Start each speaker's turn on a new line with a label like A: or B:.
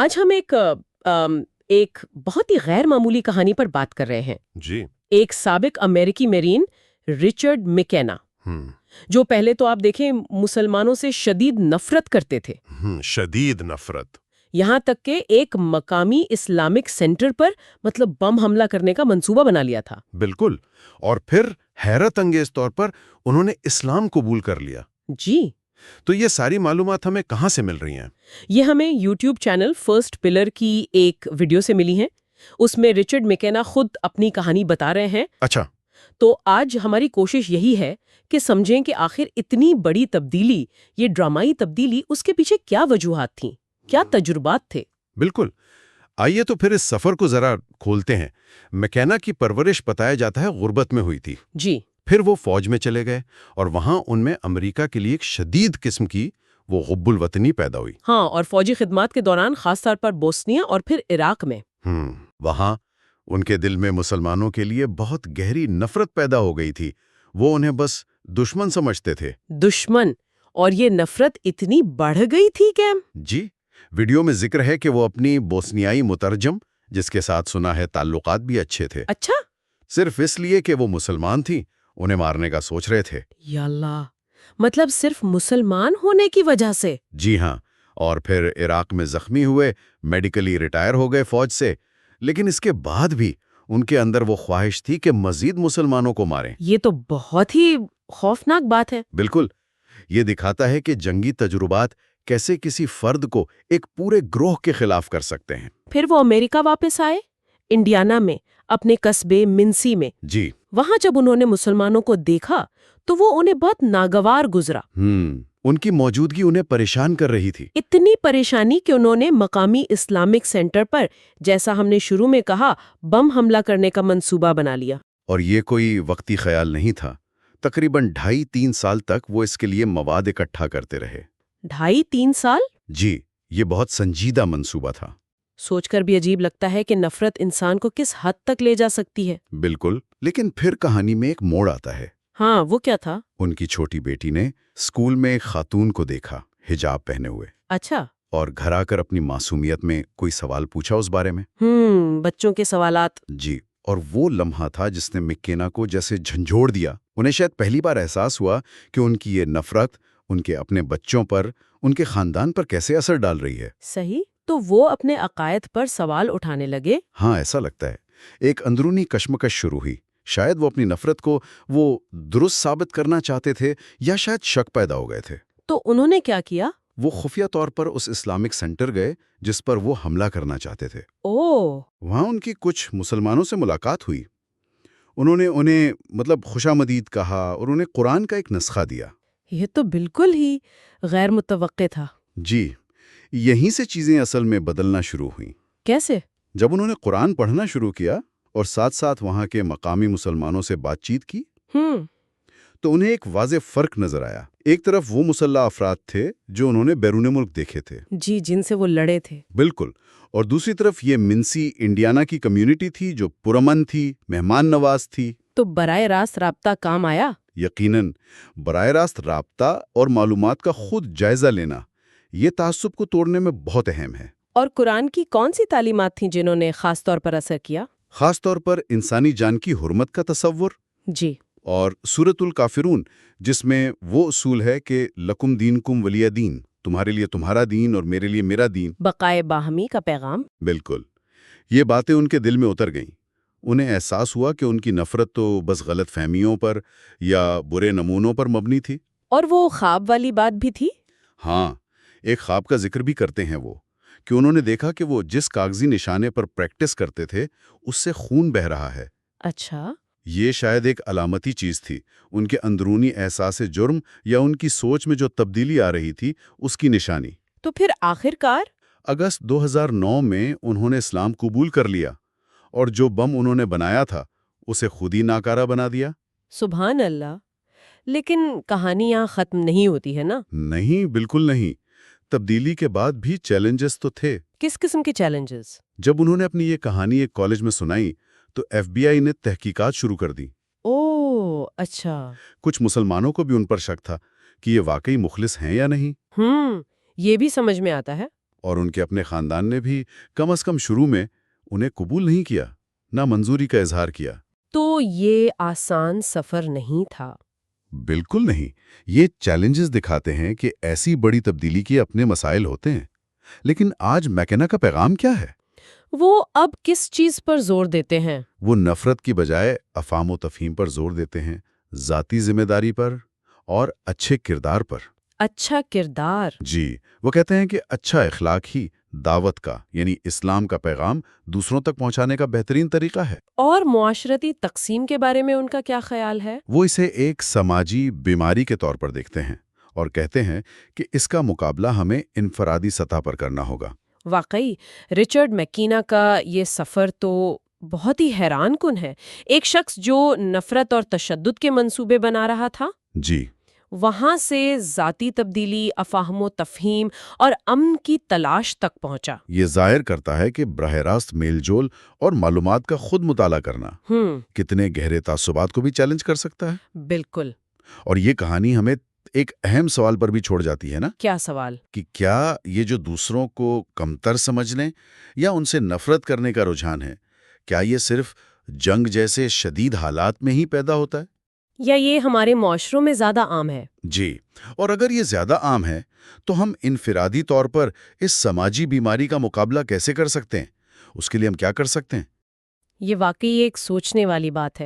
A: آج ہم ایک بہت ہی غیر معمولی کہانی پر بات کر رہے ہیں
B: جی
A: ایک سابق امریکی میرین رچرڈ مکیننا، جو پہلے تو آپ دیکھیں مسلمانوں سے شدید نفرت کرتے تھے،
B: شدید نفرت۔
A: یہاں تک کہ ایک مقامی اسلامک سینٹر پر بم حملہ کرنے کا منصوبہ بنا لیا تھا۔
B: بالکل، اور پھر حیرت انگیز طور پر انہوں نے اسلام قبول کر لیا۔
A: جی،
B: تو یہ ساری معلومات ہمیں کہاں سے مل رہی ہیں؟
A: یہ ہمیں یوٹیوب چینل فرسٹ پلر کی ایک ویڈیو سے ملی ہیں۔ اس میں رچرڈ مکیننا خود اپنی کہانی بتا رہے ہیں۔
B: اچھا،
A: تو آج ہماری کوشش یہی ہے کہ سمجھیں کہ آخر اتنی بڑی تبدیلی، یہ ڈرامائی تبدیلی، اس کے پیچھے کیا وجوہات تھیں، کیا تجربات تھے۔
B: بالکل۔ آئیے تو پھر اس سفر کو ذرا کھولتے ہیں۔ مکیننا کی پرورش بتایا جاتا ہے غربت میں ہوئی تھی،
A: جی،
B: پھر وہ فوج میں چلے گئے اور وہاں ان میں امریکہ کے لیے ایک شدید قسم کی وہ حب الوطنی پیدا ہوئی۔
A: ہاں، اور فوجی خدمات کے دوران خاص طور پر بوسنیا اور پھر عراق میں
B: وہاں ان کے دل میں مسلمانوں کے لیے بہت گہری نفرت پیدا ہو گئی تھی۔ وہ انہیں بس دشمن سمجھتے تھے۔
A: دشمن، اور یہ نفرت اتنی بڑھ گئی تھی کہ
B: جی، ویڈیو میں ذکر ہے کہ وہ اپنی بوسنیائی مترجم، جس کے ساتھ سنا ہے تعلقات بھی اچھے تھے،
A: اچھا،
B: صرف اس لیے کہ وہ مسلمان تھیں انہیں مارنے کا سوچ رہے تھے۔
A: یا اللہ، صرف مسلمان ہونے کی وجہ سے؟
B: جی ہاں، اور پھر عراق میں زخمی ہوئے، میڈیکلی ریٹائر ہو گئے فوج سے، لیکن اس کے بعد بھی ان کے اندر وہ خواہش تھی کہ مزید مسلمانوں کو ماریں۔
A: یہ تو بہت ہی خوفناک بات ہے۔
B: بالکل، یہ دکھاتا ہے کہ جنگی تجربات کیسے کسی فرد کو ایک پورے گروہ کے خلاف کر سکتے ہیں۔
A: پھر وہ امریکہ واپس آئے، انڈیانا میں، اپنے قصبے منسی میں۔
B: جی،
A: وہاں جب انہوں نے مسلمانوں کو دیکھا تو وہ انہیں بہت ناگوار گزرا۔
B: ان کی موجودگی انہیں پریشان کر رہی تھی۔
A: اتنی پریشانی کہ انہوں نے مقامی اسلامک سینٹر پر، جیسا ہم نے شروع میں کہا، بم حملہ کرنے کا منصوبہ بنا لیا۔
B: اور یہ کوئی وقتی خیال نہیں تھا، تقریباً 2.5-3 سال تک وہ اس کے لیے مواد اکٹھا کرتے رہے۔
A: 2.5-3 سال؟
B: جی، یہ بہت سنجیدہ منصوبہ تھا۔
A: سوچ کر بھی عجیب لگتا ہے کہ نفرت انسان کو کس حد تک لے جا سکتی ہے۔
B: بالکل، لیکن پھر کہانی میں ایک موڑ آتا ہے۔
A: ہاں، وہ کیا تھا؟
B: ان کی چھوٹی بیٹی نے اسکول میں ایک خاتون کو دیکھا، حجاب پہنے ہوئے،
A: اچھا،
B: اور گھر آ کر اپنی معصومیت میں کوئی سوال پوچھا اس بارے میں۔
A: بچوں کے سوالات۔
B: جی، اور وہ لمحہ تھا جس نے مکیننا کو جیسے جھنجھوڑ دیا۔ انہیں شاید پہلی بار احساس ہوا کہ ان کی یہ نفرت ان کے اپنے بچوں پر، ان کے خاندان پر کیسے اثر ڈال رہی ہے۔
A: صحیح، تو وہ اپنے عقائد پر سوال اٹھانے لگے۔
B: ہاں، ایسا لگتا ہے ایک اندرونی کشمکش شروع ہوئی۔ شاید وہ اپنی نفرت کو وہ درست ثابت کرنا چاہتے تھے، یا شاید شک پیدا ہو گئے تھے۔
A: تو انہوں نے کیا کیا؟
B: وہ خفیہ طور پر اس اسلامک سینٹر گئے جس پر وہ حملہ کرنا چاہتے تھے۔ وہاں ان کی کچھ مسلمانوں سے ملاقات ہوئی۔ انہوں نے انہیں خوشامدید کہا اور انہیں قرآن کا ایک نسخہ دیا۔
A: یہ تو بالکل ہی غیر متوقع تھا۔
B: جی، یہیں سے چیزیں اصل میں بدلنا شروع ہوئیں۔
A: کیسے؟
B: جب انہوں نے قرآن پڑھنا شروع کیا اور ساتھ ساتھ وہاں کے مقامی مسلمانوں سے بات چیت کی، تو انہیں ایک واضح فرق نظر آیا۔ ایک طرف وہ مسلح افراد تھے جو انہوں نے بیرون ملک دیکھے تھے،
A: جی، جن سے وہ لڑے تھے۔
B: بالکل، اور دوسری طرف یہ منسی انڈیانا کی کمیونٹی تھی جو پرامن تھی، مہمان نواز تھی۔
A: تو براہ راست رابطہ کام آیا؟
B: یقیناً، براہ راست رابطہ اور معلومات کا خود جائزہ لینا یہ تعصب کو توڑنے میں بہت اہم ہے۔
A: اور قرآن کی کون سی تعلیمات تھیں جنہوں نے خاص طور پر اثر کیا؟
B: خاص طور پر انسانی جان کی حرمت کا تصور،
A: جی،
B: اور سورۃ الکافرون، جس میں وہ اصول ہے کہ لکم دینکم ولی دین، تمہارے لیے تمہارا دین اور میرے لیے میرا دین،
A: بقائے باہمی کا پیغام۔
B: بالکل، یہ باتیں ان کے دل میں اتر گئیں۔ انہیں احساس ہوا کہ ان کی نفرت تو بس غلط فہمیوں پر یا برے نمونوں پر مبنی تھی۔
A: اور وہ خواب والی بات بھی تھی؟
B: ہاں، ایک خواب کا ذکر بھی کرتے ہیں وہ، کہ انہوں نے دیکھا کہ وہ جس کاغذی نشانے پر پریکٹس کرتے تھے اس سے خون بہہ رہا ہے۔
A: اچھا،
B: یہ شاید ایک علامتی چیز تھی، ان کے اندرونی احساس جرم یا ان کی سوچ میں جو تبدیلی آ رہی تھی اس کی نشانی۔
A: تو پھر آخر کار
B: اگست 2009 میں انہوں نے اسلام قبول کر لیا، اور جو بم انہوں نے بنایا تھا اسے خود ہی ناکارہ بنا دیا۔
A: سبحان اللہ، لیکن کہانی یہاں ختم نہیں ہوتی ہے نا؟
B: نہیں، بالکل نہیں۔ تبدیلی کے بعد بھی چیلنجز تو تھے۔
A: کس قسم کے چیلنجز؟
B: جب انہوں نے اپنی یہ کہانی ایک کالج میں سنائی تو ایف بی آئی نے تحقیقات شروع کر دی۔
A: اچھا۔
B: کچھ مسلمانوں کو بھی ان پر شک تھا کہ یہ واقعی مخلص ہیں یا نہیں۔
A: یہ بھی سمجھ میں آتا ہے۔
B: اور ان کے اپنے خاندان نے بھی کم از کم شروع میں انہیں قبول نہیں کیا، نہ منظوری کا اظہار کیا۔
A: تو یہ آسان سفر نہیں تھا۔
B: بالکل نہیں۔ یہ چیلنجز دکھاتے ہیں کہ ایسی بڑی تبدیلی کے اپنے مسائل ہوتے ہیں۔ لیکن آج میکنا کا پیغام کیا ہے؟
A: وہ اب کس چیز پر زور دیتے ہیں؟
B: وہ نفرت کی بجائے افہام و تفہیم پر زور دیتے ہیں، ذاتی ذمہ داری پر اور اچھے کردار پر۔
A: اچھا کردار۔
B: جی، وہ کہتے ہیں کہ اچھا اخلاق ہی دعوت کا یعنی اسلام کا پیغام دوسروں تک پہنچانے کا بہترین طریقہ ہے۔
A: اور معاشرتی تقسیم کے بارے میں ان کا کیا خیال ہے؟
B: وہ اسے ایک سماجی بیماری کے طور پر دیکھتے ہیں اور کہتے ہیں کہ اس کا مقابلہ ہمیں انفرادی سطح پر کرنا ہوگا۔
A: واقعی رچرڈ میکینا کا یہ سفر تو بہت ہی حیران کن ہے۔ ایک شخص جو نفرت اور تشدد کے منصوبے بنا رہا تھا،
B: جی،
A: وہاں سے ذاتی تبدیلی، افہام و تفہیم اور امن کی تلاش تک پہنچا۔
B: یہ ظاہر کرتا ہے کہ براہ راست میل جول اور معلومات کا خود مطالعہ کرنا کتنے گہرے تعصبات کو بھی چیلنج کر سکتا ہے۔
A: بالکل۔
B: اور یہ کہانی ہمیں ایک اہم سوال پر بھی چھوڑ جاتی ہے نا،
A: کیا سوال؟
B: کہ کیا یہ جو دوسروں کو کمتر سمجھنے یا ان سے نفرت کرنے کا رجحان ہے، کیا یہ صرف جنگ جیسے شدید حالات میں ہی پیدا ہوتا ہے؟
A: یا یہ ہمارے معاشروں میں زیادہ عام ہے؟
B: جی، اور اگر یہ زیادہ عام ہے تو ہم انفرادی طور پر اس سماجی بیماری کا مقابلہ کیسے کر سکتے ہیں؟ اس کے لیے ہم کیا کر سکتے ہیں؟
A: یہ واقعی ایک سوچنے والی بات ہے۔